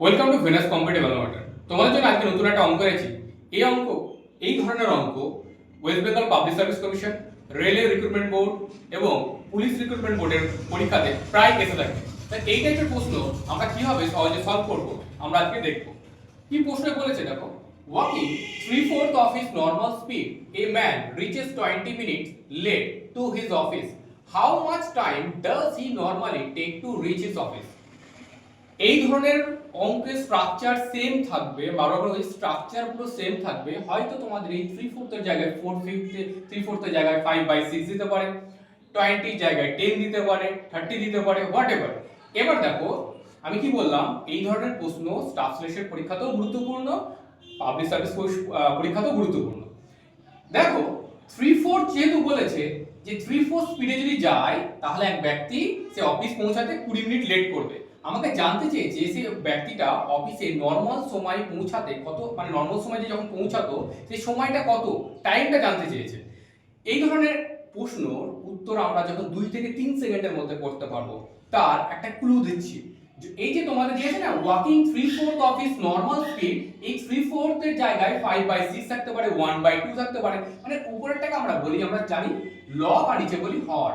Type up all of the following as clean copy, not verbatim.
Welcome to Venus competitive water. তোমাদের জন্য আজকে নতুন একটা অঙ্ক এনেছি। এই ধরনের অঙ্ক West Bengal public service commission, railway recruitment board এবং পুলিশ রিক্রুটমেন্ট বোর্ডের পরীক্ষাতে প্রায় এসে থাকে। তাই এই টাইপের প্রশ্ন আমরা কিভাবে সহজে সলভ করব আমরা আজকে দেখব। কি প্রশ্ন বলেছে দেখো, walking 3/4 of his normal speed a man reaches 20 minutes late to his office. How much time does he normally take to reach his office? এই ধরনের অঙ্কের স্ট্রাকচার সেম থাকবে, বারবার ওই স্ট্রাকচার পুরো সেম থাকবে। হয়তো তোমাদের এই 3/4 এর জায়গায় 3/4 এর জায়গায় 5/6 দিতে পারে, 20 জায়গায় 10 দিতে পারে, 30 দিতে পারে, হোয়াটএভার। এবার দেখো আমি কি বললাম, এই ধরনের প্রশ্ন স্টাফ সিলেকশন পরীক্ষাতেও গুরুত্বপূর্ণ, পাবলিক সার্ভিস পরীক্ষাতেও গুরুত্বপূর্ণ। দেখো 3/4 যেহেতু বলেছে যে 3/4 স্পিডে যদি যায় তাহলে এক ব্যক্তি সে অফিস পৌঁছাতে 20 মিনিট লেট করবে। আমাকে জানতে চেয়েছে সেই ব্যক্তিটা অফিসে নর্মাল সময় পৌঁছাতে কত, মানে নর্মাল সময় যখন পৌঁছাতো সেই সময়টা কত, টাইমটা জানতে চেয়েছে। এই ধরনের প্রশ্নর উত্তর আমরা যখন 2 থেকে 3 সেকেন্ডের মধ্যে করতে পারবো তার একটা ক্লু দিচ্ছি। এই যে তোমাদের দিয়েছে না, walking 3/4 of his normal speed, এই 3/4 এর জায়গায় 5/6 থাকতে পারে, 1/2 থাকতে পারে। মানে উপরেরটাকে আমরা বলি, আমরা জানি লব আর নিচে বলি হর,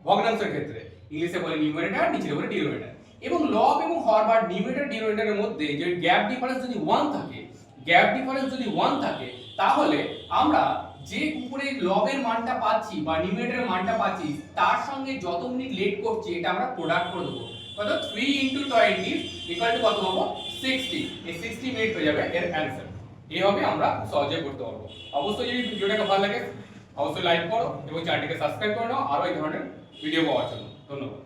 ভগ্নাংশের ক্ষেত্রে ইংলিশে বলি নিউমারেটর, নিচে বলি ডিনোমিনেটর। এবং লব এবং হর বা নিউমারেটর ডিনোমিনেটরের মধ্যে যে গ্যাপ ডিফারেন্স যদি 1 থাকে, তাহলে আমরা যে উপরে লবের মানটা পাচ্ছি বা নিউমারেটরের মানটা পাচ্ছি তার সঙ্গে যত মিনিট লেট করছে এটা আমরা প্রোডাক্ট করে দেবো। কত 3 * 20 ইকুয়াল টু কত পাবো 60। এই 60 মিনিট হয়ে যাবে এর অ্যানসার। এইভাবে আমরা সহজে করতে পারবো। অবশ্যই যদি ভিডিওটাকে ভালো লাগে অবশ্যই লাইক করো এবং চ্যানেলটিকে সাবস্ক্রাইব করে নাও আরো এই ধরনের ভিডিও পাওয়ার জন্য। ধন্যবাদ।